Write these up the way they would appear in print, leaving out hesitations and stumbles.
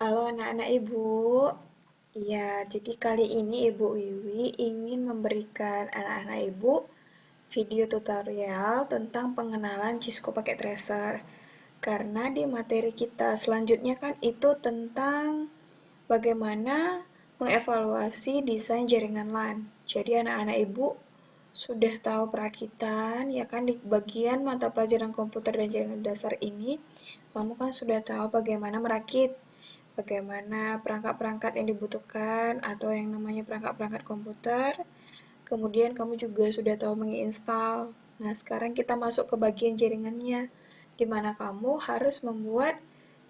Halo anak-anak Ibu. Ya, jadi kali ini Ibu Wiwi ingin memberikan anak-anak Ibu video tutorial tentang pengenalan Cisco pakai tracer. Karena di materi kita selanjutnya kan itu tentang bagaimana mengevaluasi desain jaringan LAN. Jadi anak-anak Ibu sudah tahu perakitan, ya kan di bagian mata pelajaran komputer dan jaringan dasar ini, kamu kan sudah tahu bagaimana merakit, bagaimana perangkat-perangkat yang dibutuhkan atau yang namanya perangkat-perangkat komputer. Kemudian kamu juga sudah tahu menginstal. Nah, sekarang kita masuk ke bagian jaringannya, di mana kamu harus membuat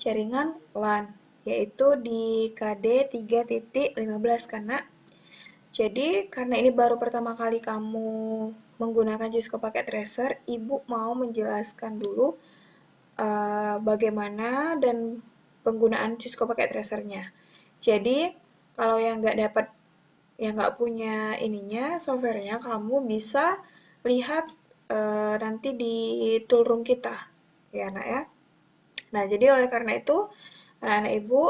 jaringan LAN, yaitu di KD 3.15 karena karena ini baru pertama kali kamu menggunakan Cisco pakai tracer, Ibu mau menjelaskan dulu bagaimana dan penggunaan Cisco pakai tracernya. Jadi, kalau yang nggak punya ininya, softwarenya, kamu bisa lihat nanti di toolroom kita, ya nak ya. Nah, jadi oleh karena itu, anak-anak ibu,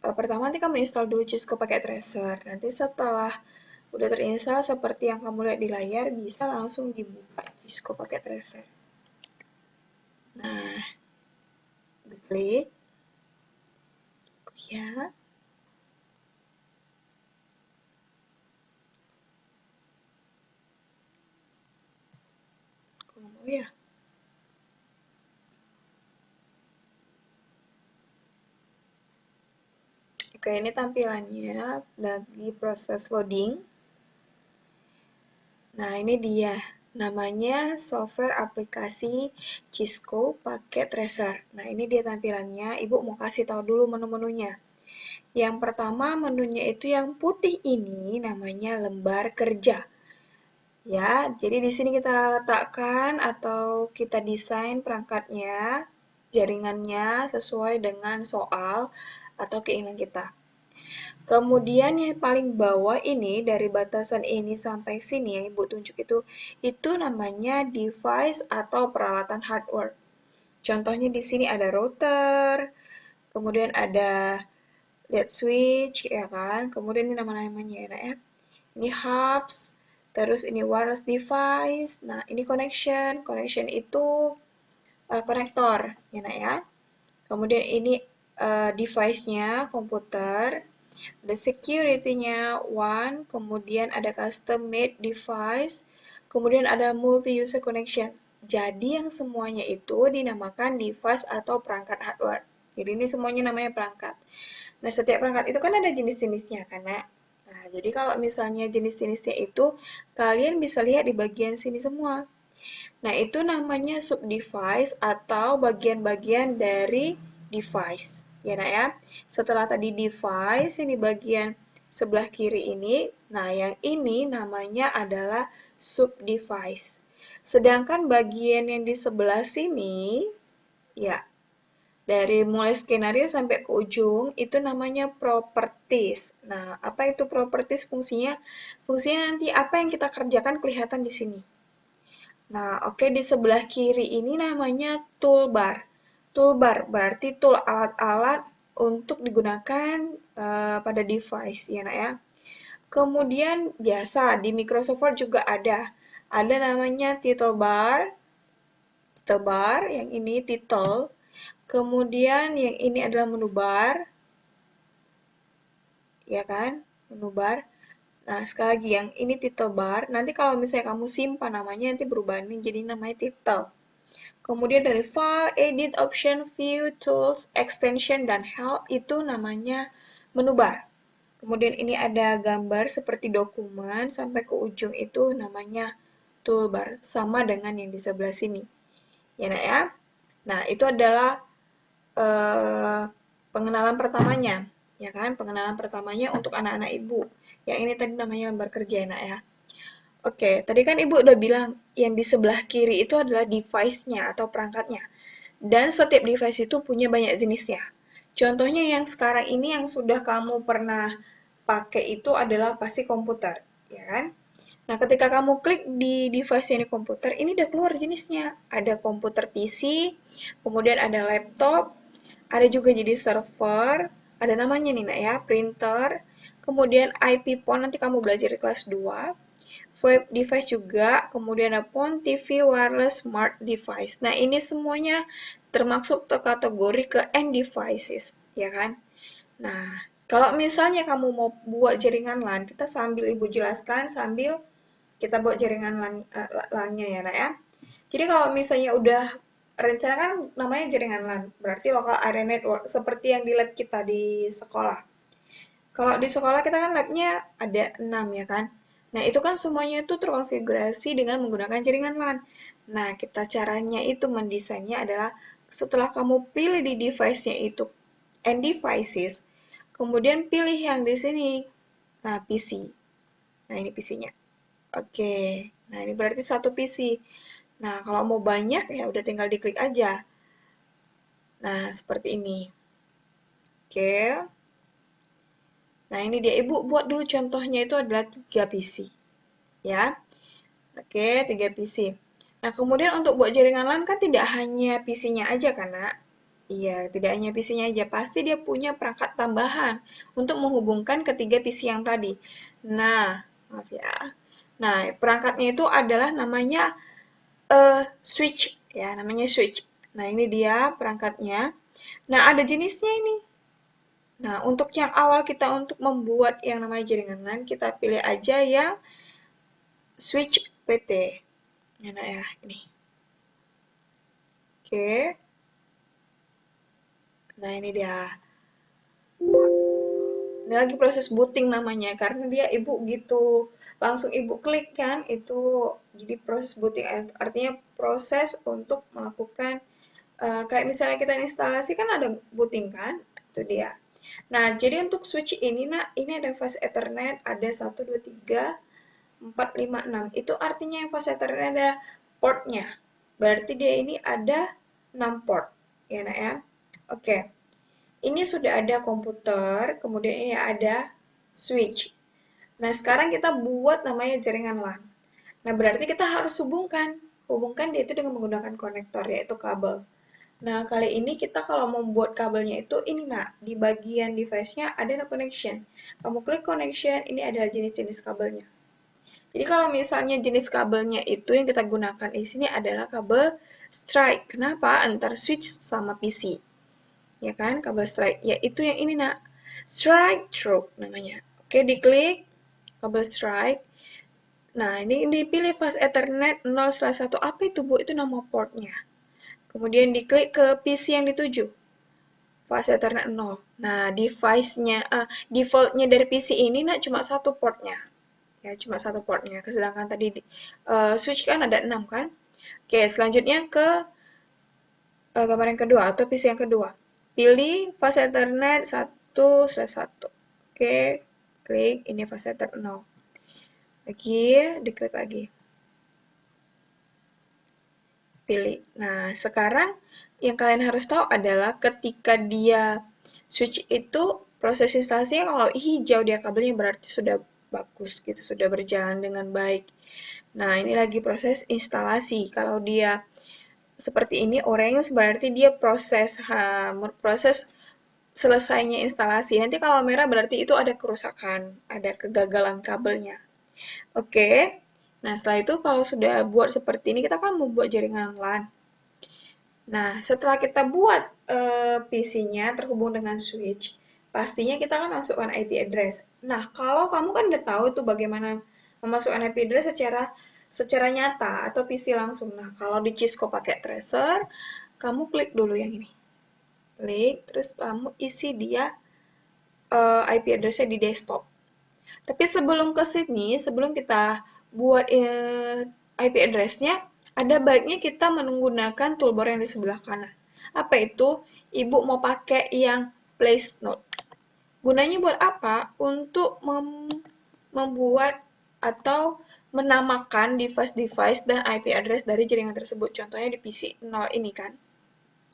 pertama nanti kamu install dulu Cisco pakai tracer. Nanti setelah udah terinstall seperti yang kamu lihat di layar, bisa langsung dibuka Cisco pakai tracer. Nah, diklik, ya. Kalau mau ya. Oke, ini tampilannya lagi proses loading. Nah, ini dia. Namanya software aplikasi Cisco pakai tracer. Nah, ini dia tampilannya. Ibu mau kasih tahu dulu menu-menunya. Yang pertama, menunya itu yang putih ini namanya lembar kerja. Ya, jadi di sini kita letakkan atau kita desain perangkatnya, jaringannya sesuai dengan soal atau keinginan kita. Kemudian yang paling bawah ini dari batasan ini sampai sini yang Ibu tunjuk itu namanya device atau peralatan hardware. Contohnya di sini ada router, kemudian ada LED switch ya kan. Kemudian ini nama-namanya ya. Ini hubs, terus ini wireless device. Nah, ini connection. Connection itu konektor ya nak ya. Kemudian ini device-nya komputer. Ada security-nya one, kemudian ada custom made device, kemudian ada multi-user connection. Jadi yang semuanya itu dinamakan device atau perangkat hardware. Jadi ini semuanya namanya perangkat. Nah, setiap perangkat itu kan ada jenis-jenisnya kan, Nak? Nah, jadi kalau misalnya jenis-jenisnya itu kalian bisa lihat di bagian sini semua. Nah, itu namanya sub-device atau bagian-bagian dari device. Ya, nak ya. Setelah tadi device, yang di bagian sebelah kiri ini, nah yang ini namanya adalah sub-device. Sedangkan bagian yang di sebelah sini, ya, dari mulai skenario sampai ke ujung, itu namanya properties. Nah, apa itu properties fungsinya? Fungsinya nanti apa yang kita kerjakan kelihatan di sini. Nah, oke, di sebelah kiri ini namanya toolbar. Toolbar berarti tool alat-alat untuk digunakan pada device ya nak ya. Kemudian biasa di Microsoft Word juga ada. Ada namanya title bar yang ini title. Kemudian yang ini adalah menu bar. Ya kan? Menu bar. Nah, sekali lagi yang ini title bar. Nanti kalau misalnya kamu simpan namanya nanti berubah nih jadi namanya title. Kemudian dari file, edit, option, view, tools, extension, dan help itu namanya menu bar. Kemudian ini ada gambar seperti dokumen sampai ke ujung itu namanya toolbar. Sama dengan yang di sebelah sini. Ya nak ya? Nah, itu adalah pengenalan pertamanya. Ya kan? Pengenalan pertamanya untuk anak-anak ibu. Yang ini tadi namanya lembar kerja ya nak ya. Oke, tadi kan Ibu udah bilang yang di sebelah kiri itu adalah device-nya atau perangkatnya. Dan setiap device itu punya banyak jenisnya. Contohnya yang sekarang ini yang sudah kamu pernah pakai itu adalah pasti komputer, ya kan? Nah, ketika kamu klik di device ini komputer, ini udah keluar jenisnya. Ada komputer PC, kemudian ada laptop, ada juga jadi server, ada namanya nih nak ya, printer, kemudian IP phone, nanti kamu belajar di kelas 2, VoIP device juga, kemudian ada phone, TV, wireless, smart device. Nah, ini semuanya termasuk kategori ke end devices, ya kan? Nah, kalau misalnya kamu mau buat jaringan LAN, kita sambil Ibu jelaskan, sambil kita buat jaringan LAN-nya ya, nak ya. Jadi kalau misalnya udah rencana kan namanya jaringan LAN, berarti local area network, seperti yang di lab kita di sekolah. Kalau di sekolah kita kan labnya ada 6 ya kan. Nah itu kan semuanya itu terkonfigurasi dengan menggunakan jaringan LAN. Nah kita caranya itu mendesainnya adalah setelah kamu pilih di device-nya itu end devices, kemudian pilih yang di sini. Nah PC. Nah ini PC-nya. Oke. Nah ini berarti satu PC. Nah kalau mau banyak ya udah tinggal diklik aja. Nah seperti ini. Oke. Nah, ini dia Ibu buat dulu contohnya itu adalah 3 PC. Ya. Oke, 3 PC. Nah, kemudian untuk buat jaringan LAN kan tidak hanya PC-nya aja kan, Nak? Iya, tidak hanya PC-nya aja. Pasti dia punya perangkat tambahan untuk menghubungkan ketiga PC yang tadi. Nah, maaf ya. Nah, perangkatnya itu adalah namanya switch. Ya, namanya switch. Nah, ini dia perangkatnya. Nah, ada jenisnya ini. Nah, untuk yang awal kita untuk membuat yang namanya jaringan LAN, kita pilih aja yang switch PT. Nah, ya, ini. Oke. Nah, ini dia. Ini lagi proses booting namanya, karena dia Ibu gitu. Langsung Ibu klik kan, itu jadi proses booting. Artinya proses untuk melakukan, kayak misalnya kita instalasi kan ada booting kan, itu dia. Nah, jadi untuk switch ini, nah, ini ada fast Ethernet, ada 1, 2, 3, 4, 5, 6. Itu artinya yang fast Ethernet ada portnya. Berarti dia ini ada 6 port. Ya, nak ya. Oke. Ini sudah ada komputer, kemudian ini ada switch. Nah, sekarang kita buat namanya jaringan LAN. Nah, berarti kita harus hubungkan. Hubungkan dia itu dengan menggunakan konektor, yaitu kabel. Nah, kali ini kita kalau membuat kabelnya itu, ini nak, di bagian device-nya ada no connection. Kamu klik connection, ini adalah jenis-jenis kabelnya. Jadi kalau misalnya jenis kabelnya itu yang kita gunakan di sini adalah kabel strike. Kenapa? Antara switch sama PC. Ya kan, kabel strike. Ya itu yang ini nak. Strike through namanya. Oke, diklik kabel strike. Nah, ini dipilih fast Ethernet 0/1. Apa itu, Bu? Itu nama portnya. Kemudian diklik ke PC yang dituju. Fast Ethernet 0. Nah, device-nya, default-nya dari PC ini nak cuma satu portnya. Ya, cuma satu portnya. Sedangkan tadi switch kan ada 6 kan. Oke, selanjutnya ke gambar yang kedua atau PC yang kedua. Pilih fast Ethernet 1/1. Oke, klik ini fast Ethernet 0. Lagi, diklik lagi. Pilih. Nah, sekarang yang kalian harus tahu adalah ketika dia switch itu proses instalasinya kalau hijau dia kabelnya berarti sudah bagus gitu, sudah berjalan dengan baik. Nah, ini lagi proses instalasi. Kalau dia seperti ini orange berarti dia proses selesainya instalasi. Nanti kalau merah berarti itu ada kerusakan, ada kegagalan kabelnya. Oke. Nah, setelah itu kalau sudah buat seperti ini kita kan membuat jaringan LAN. Nah, setelah kita buat PC-nya terhubung dengan switch, pastinya kita kan masukkan IP address. Nah, kalau kamu kan udah tahu tuh bagaimana memasukkan IP address secara nyata atau PC langsung. Nah, kalau di Cisco pakai tracer, kamu klik dulu yang ini. Klik, terus kamu isi dia IP address-nya di desktop. Tapi sebelum ke sini, sebelum kita buat IP address-nya, ada baiknya kita menggunakan toolbar yang di sebelah kanan. Apa itu? Ibu mau pakai yang place node. Gunanya buat apa? Untuk membuat atau menamakan device-device dan IP address dari jaringan tersebut. Contohnya di PC 0 ini kan.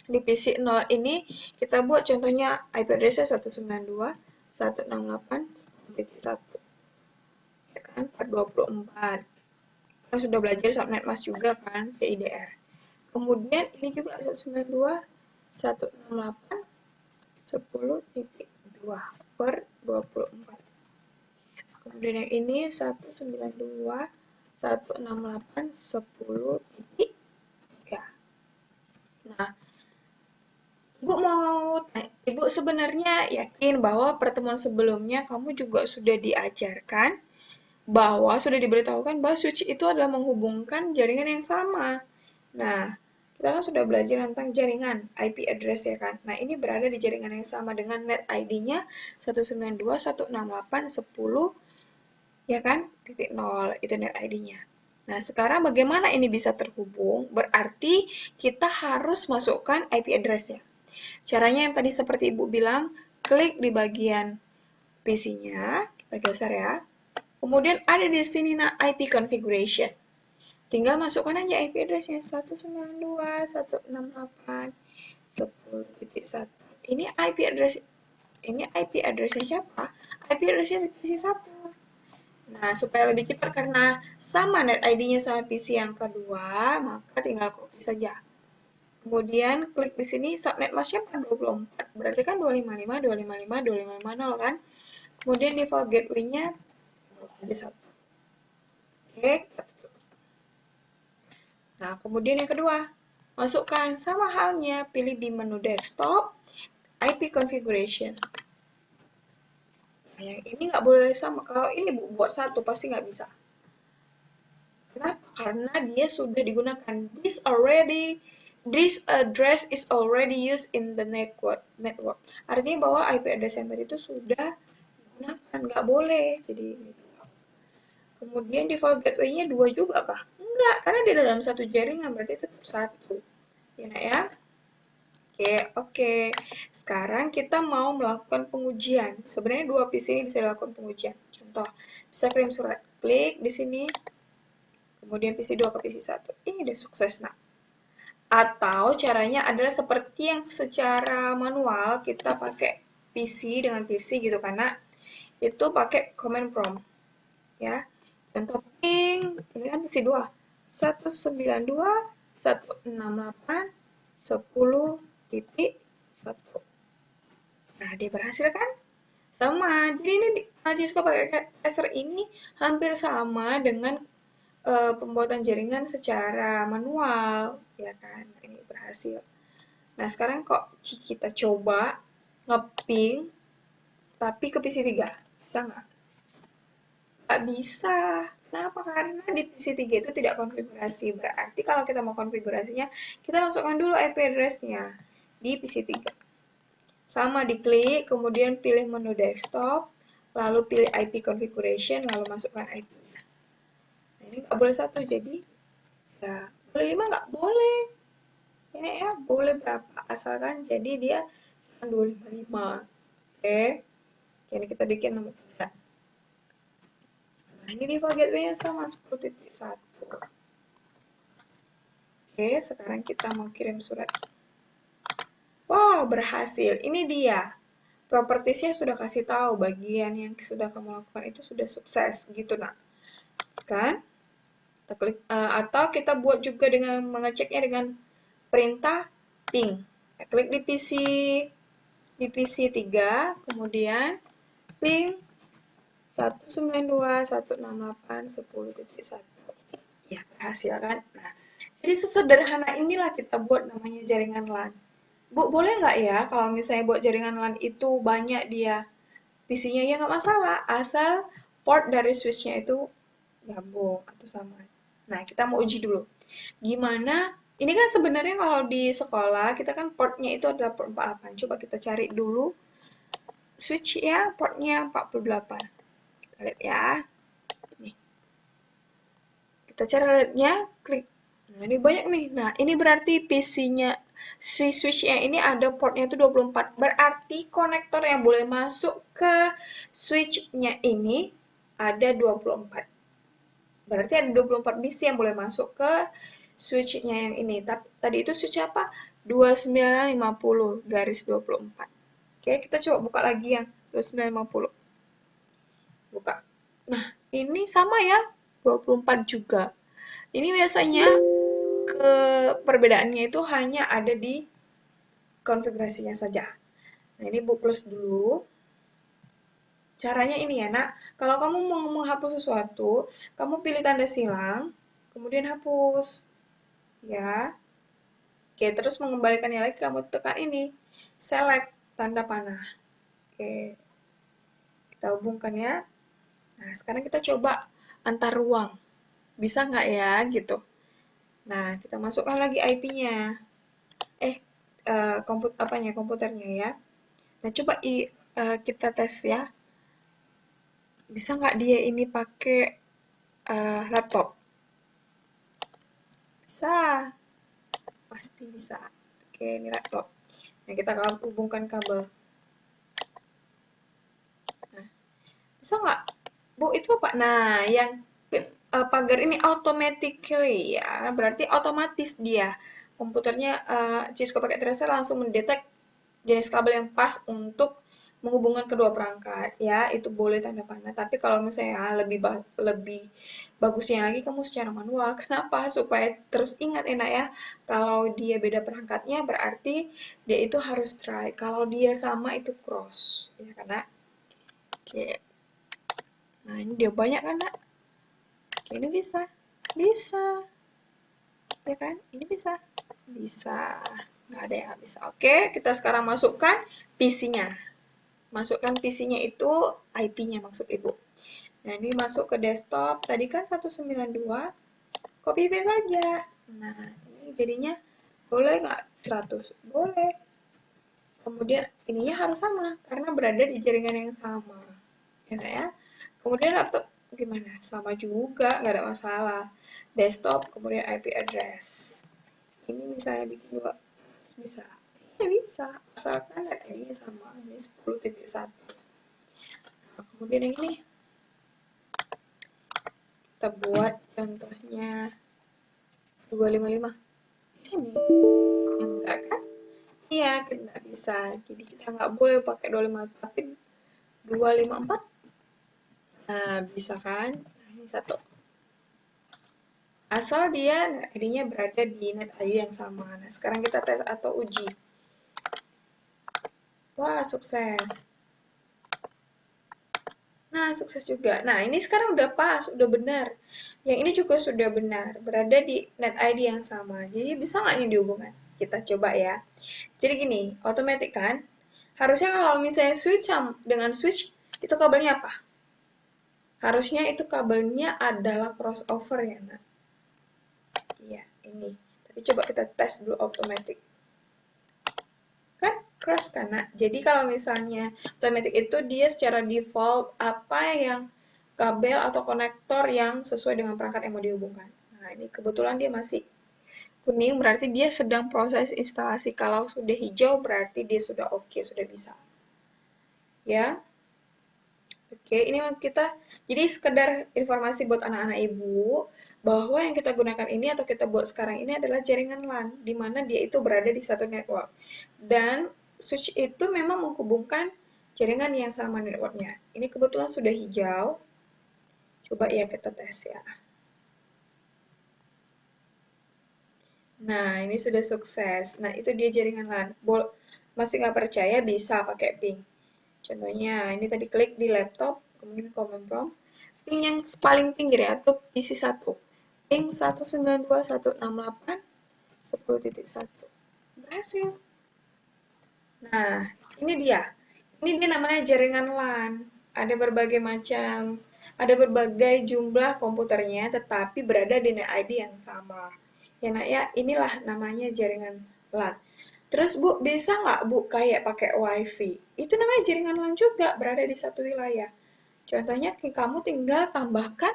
Di PC 0 ini kita buat contohnya IP address-nya 192.168.1. Ya kan? 424. Kita sudah belajar subnet mask juga kan, PIDR. Kemudian ini juga 192.168.10.3. 2/24. Kemudian yang ini 192.168.10.3. Nah, Ibu sebenarnya yakin bahwa pertemuan sebelumnya kamu juga sudah diajarkan bahwa sudah diberitahukan bahwa switch itu adalah menghubungkan jaringan yang sama. Nah, kita kan sudah belajar tentang jaringan IP address ya kan. Nah, ini berada di jaringan yang sama dengan net ID-nya 192.168.10 ya kan? .0 itu net ID-nya. Nah, sekarang bagaimana ini bisa terhubung? Berarti kita harus masukkan IP address-nya. Caranya yang tadi seperti Ibu bilang, klik di bagian PC-nya, kita geser ya. Kemudian ada di sini IP configuration. Tinggal masukkan aja IP address-nya 192.168.10.1. Ini IP address-nya siapa? IP address-nya PC 1. Nah, supaya lebih cepat karena sama net ID-nya sama PC yang kedua, maka tinggal copy saja. Kemudian klik di sini subnet masknya 24, berarti kan 255, 255, 2550 kan? Kemudian default gateway-nya ada 1. Oke. Nah, kemudian yang kedua, masukkan sama halnya, pilih di menu desktop, IP configuration. Nah, yang ini nggak boleh sama, kalau ini buat satu pasti nggak bisa. Kenapa? Karena dia sudah digunakan. This address is already used in the network. Artinya bahwa IP address yang tadi itu sudah digunakan, nggak boleh. Jadi kemudian default gateway-nya 2 juga kah? Enggak, karena di dalam satu jaringan berarti tetap 1. Ya, nak ya? Oke. Sekarang kita mau melakukan pengujian. Sebenarnya 2 PC ini bisa dilakukan pengujian. Contoh, bisa kirim surat. Klik di sini. Kemudian PC 2 ke PC 1. Ini udah sukses, nak. Atau caranya adalah seperti yang secara manual kita pakai PC dengan PC gitu, karena itu pakai command prompt. Ya. Contoh ping, ini kan PC 2. 192.168.10.1. Nah, dia berhasil kan? Sama. Jadi ini Cisco pakai caser ini hampir sama dengan pembuatan jaringan secara manual, ya kan? Nah, ini berhasil. Nah, sekarang kok kita coba ngeping tapi ke PC 3. Bisa nggak? Nggak bisa. Kenapa? Karena di PC 3 itu tidak konfigurasi. Berarti kalau kita mau konfigurasinya, kita masukkan dulu IP address-nya di PC 3. Sama diklik, kemudian pilih menu desktop, lalu pilih IP configuration, lalu masukkan IP-nya. Nah, ini nggak boleh 1, jadi ya boleh 5 nggak? Boleh. Ini ya boleh berapa, asalkan jadi dia 255. Oke. Jadi kita bikin nomor 3. Nah, ini default gateway-nya sama 10.1. Oke, sekarang kita mau kirim surat. Wow, berhasil. Ini dia. Propertiesnya sudah kasih tahu bagian yang sudah kamu lakukan itu sudah sukses gitu, nak. Kan? Kita klik, atau kita buat juga dengan mengeceknya dengan perintah ping. Kita klik di PC 3, kemudian ping 192.168.10.1. Ya, berhasil kan? Nah, jadi sesederhana inilah kita buat namanya jaringan LAN. Bu, boleh nggak ya kalau misalnya buat jaringan LAN itu banyak dia PC-nya? Ya nggak masalah, asal port dari switch-nya itu gabung atau sama. Nah, kita mau uji dulu. Gimana? Ini kan sebenarnya kalau di sekolah, kita kan portnya itu adalah port 48. Coba kita cari dulu switch ya, portnya 48. Kita lihat ya. Nih. Kita cari lihatnya, klik. Nah, ini banyak nih. Nah, ini berarti PC-nya, si switch-nya ini ada portnya itu 24. Berarti konektor yang boleh masuk ke switch-nya ini ada 24. Berarti ada 24 PC yang boleh masuk ke switch-nya yang ini. Tadi itu switch apa? 2950/24. Oke, kita coba buka lagi yang 2950. Buka. Nah, ini sama ya, 24 juga. Ini biasanya perbedaannya itu hanya ada di konfigurasinya saja. Nah, ini Bu plus dulu. Caranya ini ya, Nak. Kalau kamu mau menghapus sesuatu, kamu pilih tanda silang, kemudian hapus. Ya. Oke, terus mengembalikannya lagi kamu tekan ini. Select tanda panah. Oke, kita hubungkan ya. Nah, sekarang kita coba antar ruang. Bisa nggak ya, gitu. Nah, kita masukkan lagi IP-nya. Komputernya ya. Nah, coba kita tes ya. Bisa nggak dia ini pakai laptop? Bisa. Pasti bisa. Oke, ini laptop. Nah, kita hubungkan kabel. Nah, bisa nggak? Bu, itu apa? Nah, yang pagar ini automatically ya, berarti otomatis dia. Komputernya Cisco pakai tracer langsung mendetek jenis kabel yang pas untuk menghubungkan kedua perangkat ya, itu boleh tanda panah. Tapi kalau misalnya lebih bagusnya lagi kamu secara manual. Kenapa? Supaya terus ingat enak ya, kalau dia beda perangkatnya berarti dia itu harus try. Kalau dia sama itu cross ya, karena oke. Nah, ini dia banyak kan, Nak? Oke, ini bisa. Bisa. Ya kan? Ini bisa. Bisa. Nggak ada yang nggak bisa. Oke, kita sekarang masukkan PC-nya. Masukkan PC-nya itu IP-nya maksud Ibu. Nah, ini masuk ke desktop. Tadi kan 192. Copy paste saja. Nah, ini jadinya boleh nggak 100? Boleh. Kemudian ininya harus sama karena berada di jaringan yang sama. Ya. Kemudian laptop gimana? Sama juga, nggak ada masalah. Desktop, kemudian IP address. Ini misalnya bikin dua, bisa. Ya bisa, asalkan net ID-nya sama. Ini 10.1. Nah, kemudian yang ini, kita buat contohnya 255. Sini. Enggak kan? Iya, kita bisa. Jadi kita nggak boleh pakai 25, tapi 254. Nah, bisa kan? Nah, ini satu. Asal dia ID-nya berada di net ID yang sama. Nah, sekarang kita tes atau uji. Wah, sukses. Nah, sukses juga. Nah, ini sekarang udah pas, udah benar. Yang ini juga sudah benar, berada di net ID yang sama. Jadi bisa nggak ini dihubungkan? Kita coba ya. Jadi gini, otomatis kan? Harusnya kalau misalnya switch dengan switch, itu kabelnya apa? Harusnya itu kabelnya adalah crossover ya, Nak. Iya, ini. Tapi coba kita tes dulu otomatis. Kan cross kan, Nak? Jadi kalau misalnya otomatis itu dia secara default apa yang kabel atau konektor yang sesuai dengan perangkat yang mau dihubungkan. Nah, ini kebetulan dia masih kuning, berarti dia sedang proses instalasi. Kalau sudah hijau, berarti dia sudah oke, sudah bisa. Ya, oke, ini kita, jadi sekedar informasi buat anak-anak ibu, bahwa yang kita gunakan ini atau kita buat sekarang ini adalah jaringan LAN, di mana dia itu berada di satu network. Dan switch itu memang menghubungkan jaringan yang sama networknya. Ini kebetulan sudah hijau. Coba ya kita tes ya. Nah, ini sudah sukses. Nah, itu dia jaringan LAN. Masih nggak percaya bisa pakai ping. Contohnya, ini tadi klik di laptop, kemudian command prompt. Ping yang paling pinggir ya, atau PC 1. Ping 192.168.10.1. Berhasil. Nah, ini dia. Ini dia namanya jaringan LAN. Ada berbagai macam, ada berbagai jumlah komputernya, tetapi berada di net ID yang sama. Ya, nak ya, inilah namanya jaringan LAN. Terus Bu, bisa nggak Bu kayak pakai WiFi? Itu namanya jaringan LAN juga, berada di satu wilayah. Contohnya kamu tinggal tambahkan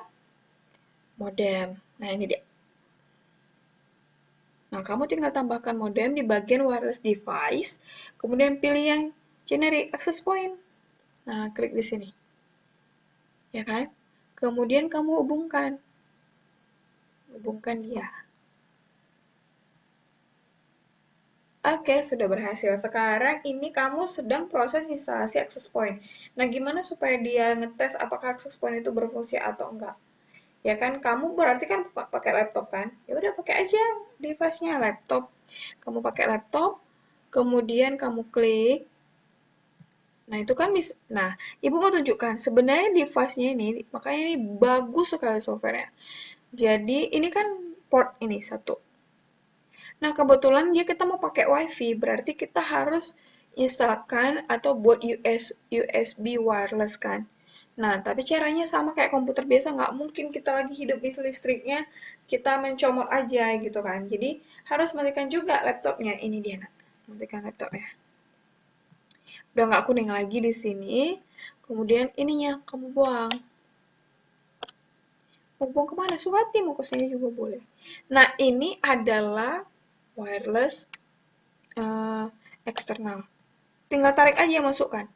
modem. Nah, ini dia. Nah, kamu tinggal tambahkan modem di bagian wireless device, kemudian pilih yang generic access point. Nah, klik di sini. Ya kan? Kemudian kamu hubungkan. Hubungkan dia. Oke, sudah berhasil. Sekarang ini kamu sedang proses instalasi access point. Nah, gimana supaya dia ngetes apakah access point itu berfungsi atau enggak? Ya kan, kamu berarti kan pakai laptop kan? Ya udah pakai aja device-nya laptop. Kamu pakai laptop, kemudian kamu klik Nah, itu kan bisa. Nah, Ibu mau tunjukkan sebenarnya device-nya ini, makanya ini bagus sekali software-nya. Jadi, ini kan port ini satu. Nah, kebetulan dia kita mau pakai WiFi, berarti kita harus instalkan atau buat USB wireless kan. Nah, tapi caranya sama kayak komputer biasa, nggak mungkin kita lagi hidup di listriknya, kita mencomot aja gitu kan. Jadi, harus matikan juga laptopnya. Ini dia, nak. Matikan laptopnya. Udah nggak kuning lagi di sini. Kemudian ininya kamu buang. Mau buang kemana? Suhati mau ke sini juga boleh. Nah, ini adalah wireless eh, eksternal. Tinggal tarik aja masukkan.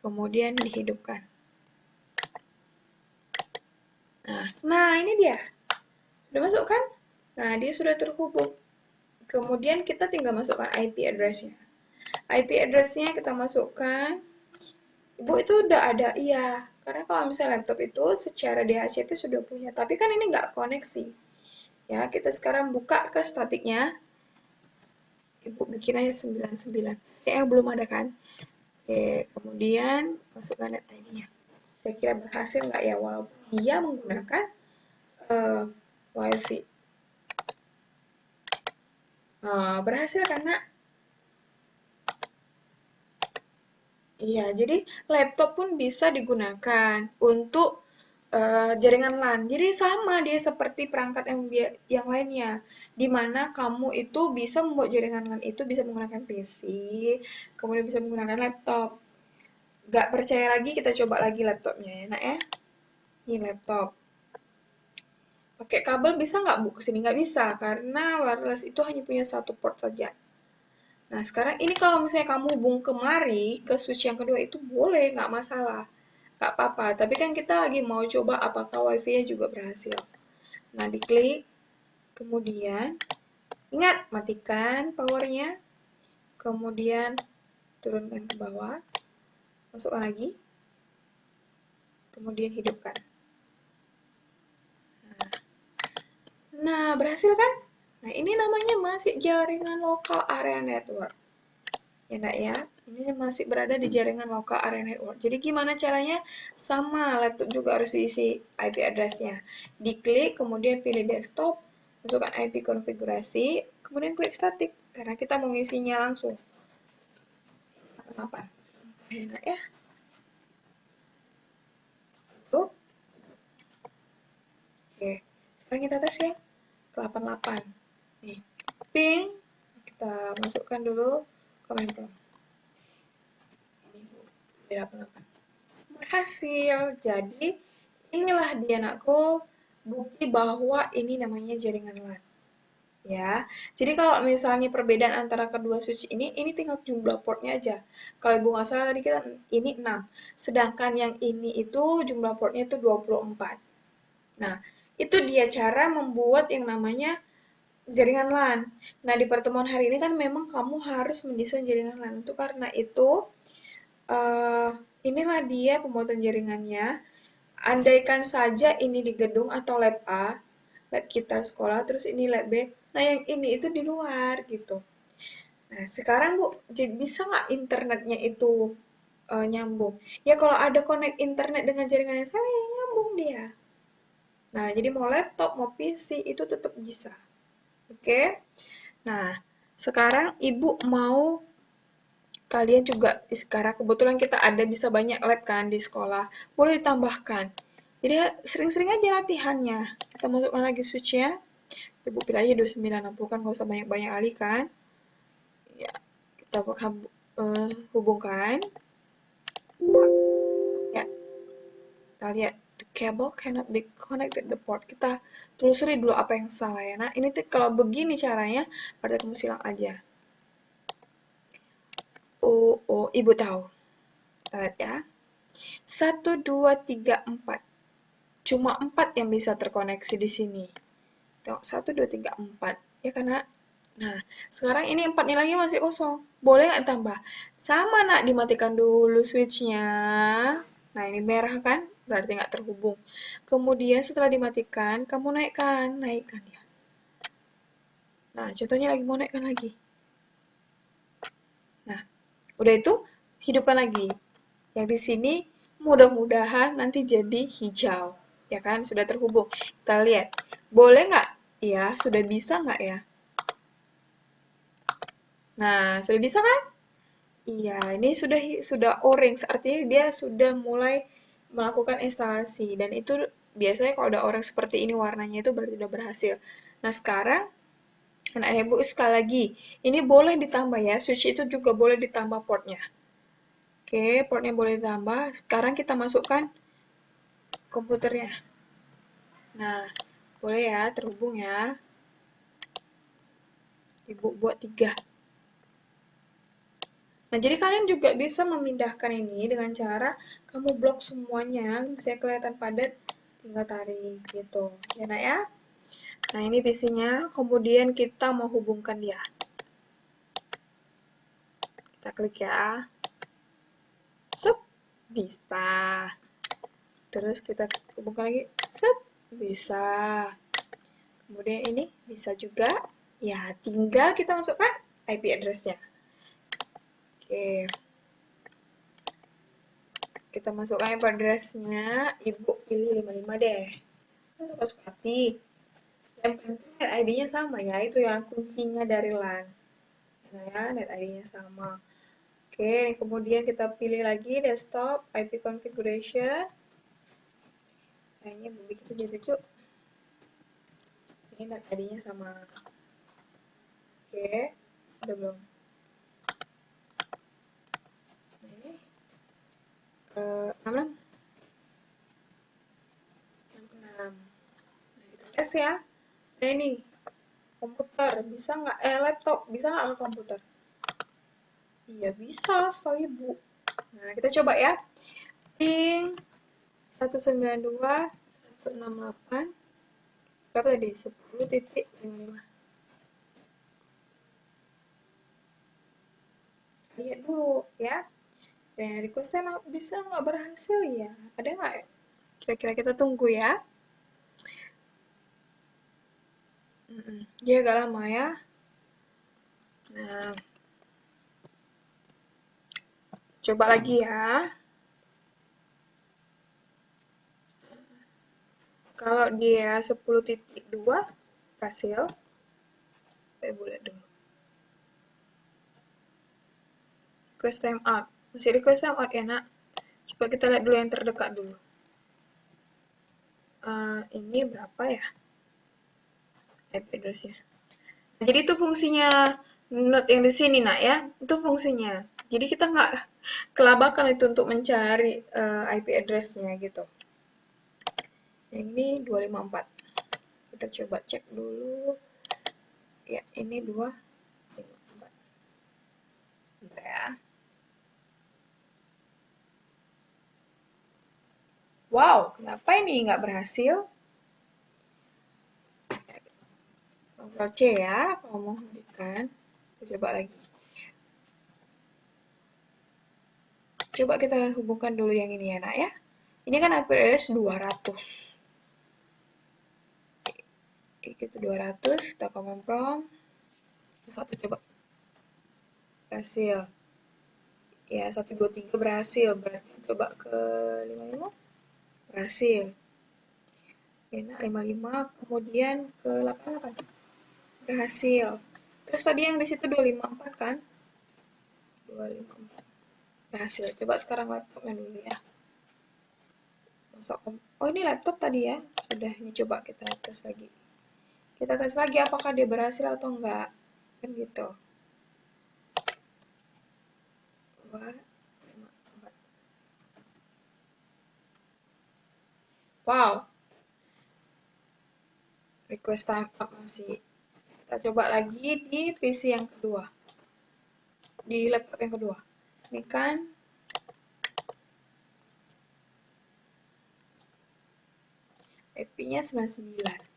Kemudian dihidupkan. Nah, ini dia. Sudah masuk kan? Nah, dia sudah terhubung. Kemudian kita tinggal masukkan IP address-nya. IP address-nya kita masukkan. Ibu itu udah ada, iya. Karena kalau misalnya laptop itu secara DHCP sudah punya, tapi kan ini nggak koneksi. Ya, kita sekarang buka ke statiknya. Ibu bikin aja 99. Kayaknya belum ada kan? Oke, kemudian masukkan net ID-nya. Saya kira berhasil nggak ya, walaupun dia menggunakan WiFi. Berhasil karena iya, jadi laptop pun bisa digunakan untuk jaringan LAN. Jadi sama dia seperti perangkat yang lainnya, di mana kamu itu bisa membuat jaringan LAN itu bisa menggunakan PC, kemudian bisa menggunakan laptop. Gak percaya lagi, kita coba lagi laptopnya ya, nak ya. Ini laptop. Pakai kabel bisa nggak, Bu? Kesini nggak bisa, karena wireless itu hanya punya satu port saja. Nah, sekarang ini kalau misalnya kamu hubung kemari, ke switch yang kedua itu boleh, nggak masalah. Nggak apa-apa, tapi kan kita lagi mau coba apakah wifi-nya juga berhasil. Nah, diklik, kemudian ingat, matikan powernya, kemudian turunkan ke bawah, masukkan lagi, kemudian hidupkan. Nah, berhasil kan? Nah, ini namanya masih jaringan lokal area network. Ya, enggak ya? Ini masih berada di jaringan lokal area network. Jadi gimana caranya? Sama, laptop juga harus diisi IP address-nya. Diklik, kemudian pilih desktop, masukkan IP konfigurasi, kemudian klik static, karena kita mau ngisinya langsung. Apa? Enak ya? Tuh. Oke, sekarang kita tes ya. 88. Nih, ping. Kita masukkan dulu command prompt. Ini 88. Berhasil. Jadi, inilah dia anakku, bukti bahwa ini namanya jaringan LAN. Ya, jadi kalau misalnya perbedaan antara kedua switch ini tinggal jumlah portnya aja. Kalau ibu nggak salah tadi kita ini 6, sedangkan yang ini itu jumlah portnya itu 24. Nah, itu dia cara membuat yang namanya jaringan LAN. Nah, di pertemuan hari ini kan memang kamu harus mendesain jaringan LAN. Itu karena itu, inilah dia pembuatan jaringannya. Andaikan saja ini di gedung atau lab A, lab kita sekolah, terus ini lab B, nah yang ini itu di luar gitu. Nah, sekarang Bu, bisa nggak internetnya itu nyambung? Ya kalau ada connect internet dengan jaringan yang sama, ya nyambung dia. Nah, jadi mau laptop, mau PC, itu tetap bisa. Oke? Nah, sekarang Ibu mau kalian juga sekarang kebetulan kita ada bisa banyak lab kan di sekolah, boleh ditambahkan. Jadi sering-sering aja latihannya. Kita masukkan lagi switch-nya. Ibu pilih aja 2960 kan, nggak usah banyak-banyak kali kan. Ya, kita hubungkan. Ya, kita lihat the cable cannot be connected the port. Kita telusuri dulu apa yang salah ya. Nah, ini tuh kalau begini caranya, berarti kamu silang aja. Oh, Ibu tahu. Lihat ya. 1, 2, 3, 4. Cuma 4 yang bisa terkoneksi di sini. Tengok, 1, 2, 3, 4. Ya karena, nah, sekarang ini 4 nilainya masih kosong. Boleh nggak tambah? Sama, nak, dimatikan dulu switch-nya. Nah, ini merah kan? Berarti nggak terhubung. Kemudian setelah dimatikan, kamu naikkan. Naikkan ya. Nah, contohnya lagi mau naikkan lagi. Nah, udah itu, hidupkan lagi. Yang di sini mudah-mudahan nanti jadi hijau. Ya kan, sudah terhubung. Kita lihat. Boleh nggak? Ya, sudah bisa nggak ya? Nah, sudah bisa kan? Iya, ini sudah orange, artinya dia sudah mulai melakukan instalasi. Dan itu biasanya kalau ada orange seperti ini warnanya itu berarti sudah berhasil. Nah, sekarang anak ibu sekali lagi, ini boleh ditambah ya, switch itu juga boleh ditambah portnya. Oke, portnya boleh ditambah. Sekarang kita masukkan komputernya. Nah, boleh ya, terhubung ya. Ibu buat 3. Nah, jadi kalian juga bisa memindahkan ini dengan cara kamu blok semuanya, misalnya kelihatan padat, tinggal tarik gitu. Ya, nak ya? Nah, ini PC-nya, kemudian kita mau hubungkan dia. Kita klik ya. Sup, bisa. Terus kita hubungkan lagi, sup, bisa. Kemudian ini bisa juga. Ya, tinggal kita masukkan IP address-nya. Oke. Kita masukkan IP address-nya, ibu pilih 55 deh. Suka-suka hati. Yang penting net ID-nya sama ya, itu yang kuncinya dari LAN. Nah ya, net ID-nya sama. Oke, kemudian kita pilih lagi desktop, IP configuration. Kayaknya begitu jadi lucu. Ini net ID-nya sama. Oke, udah belum? Nah, ini 66. 66. Nah, kita tes ya. Nah, ini komputer bisa nggak? Laptop bisa nggak ke komputer? Iya bisa, setahu ibu. Nah, kita coba ya. Ping 192 168 berapa tadi? 10.55. Lihat dulu ya. Dan request-nya bisa nggak berhasil ya? Ada nggak ya? Kira-kira kita tunggu ya. Dia agak lama ya. Nah, coba lagi ya. Kalau dia 10.2 berhasil. Saya boleh dulu. Request timeout. Masih request timeout ya, nak? Coba kita lihat dulu yang terdekat dulu. Ini berapa ya? IP address-nya. Nah, jadi itu fungsinya node yang di sini, nak ya. Itu fungsinya. Jadi kita nggak kelabakan itu untuk mencari IP address-nya gitu. Yang ini 254. Kita coba cek dulu. Ya, ini 254. Bentar ya. Wow, kenapa ini nggak berhasil? Ctrl C ya, kalau mau hentikan. Kita coba lagi. Coba kita hubungkan dulu yang ini ya, nak ya. Ini kan IP address 200. Gitu 200, kita command prompt. Satu coba. Berhasil. Ya, 123 berhasil. Berarti coba ke 55. Berhasil. Enak 55, kemudian ke 88. Berhasil. Terus tadi yang di situ 254 kan? 254. Berhasil. Coba sekarang laptopnya dulu ya. Oh, ini laptop tadi ya. Sudah, ini coba kita tes lagi. Kita tes lagi apakah dia berhasil atau enggak. Kan gitu. 2, 5, 4. Wow. Request timeout masih. Kita coba lagi di PC yang kedua. Di laptop yang kedua. Ini kan IP-nya 99.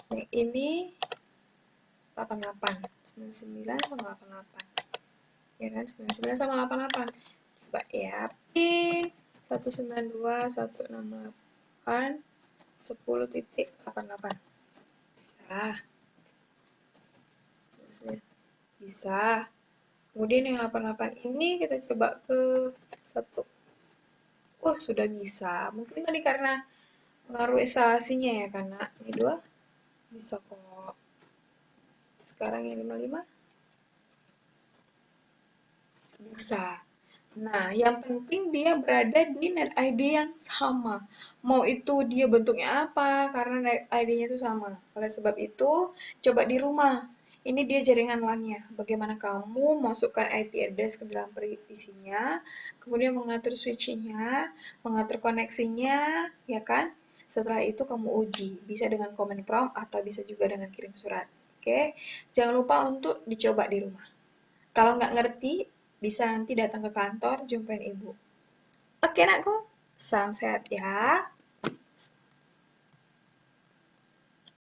Yang ini 88. 99 sama 88. Ya kan? 99 sama 88. Coba ya. Ping 192 168 10.88. Bisa. Bisa. Kemudian yang 88 ini kita coba ke satu. Sudah bisa. Mungkin tadi karena pengaruh instalasinya ya, karena ini 2 bisa kok. Sekarang yang 55 bisa. Nah, yang penting dia berada di net ID yang sama. Mau itu dia bentuknya apa, karena net ID-nya itu sama. Oleh sebab itu, coba di rumah. Ini dia jaringan LAN-nya. Bagaimana kamu masukkan IP address ke dalam isinya, kemudian mengatur switching-nya, mengatur koneksinya, ya kan? Setelah itu kamu uji. Bisa dengan command prompt atau bisa juga dengan kirim surat. Oke, jangan lupa untuk dicoba di rumah. Kalau nggak ngerti, bisa nanti datang ke kantor, jumpain ibu. Oke, nakku. Salam sehat ya.